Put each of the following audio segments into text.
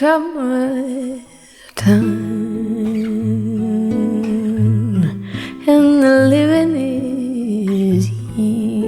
Summertime and the living is easy.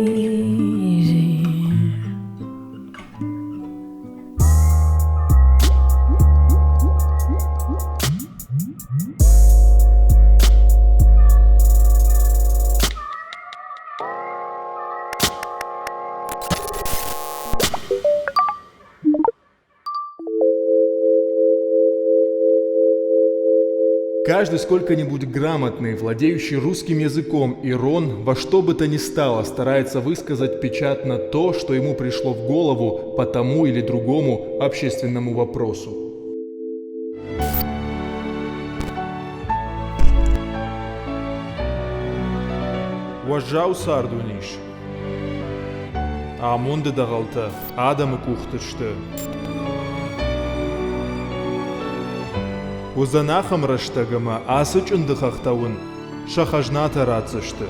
Каждый сколько-нибудь грамотный, владеющий русским языком Ирон во что бы то ни стало старается высказать печатно то, что ему пришло в голову по тому или другому общественному вопросу. Уажжау сардуниш. Амунды дағалта, адамы кухтышты. Узанахам раштагама асыч ындыхақтауын, шахажната рацышты.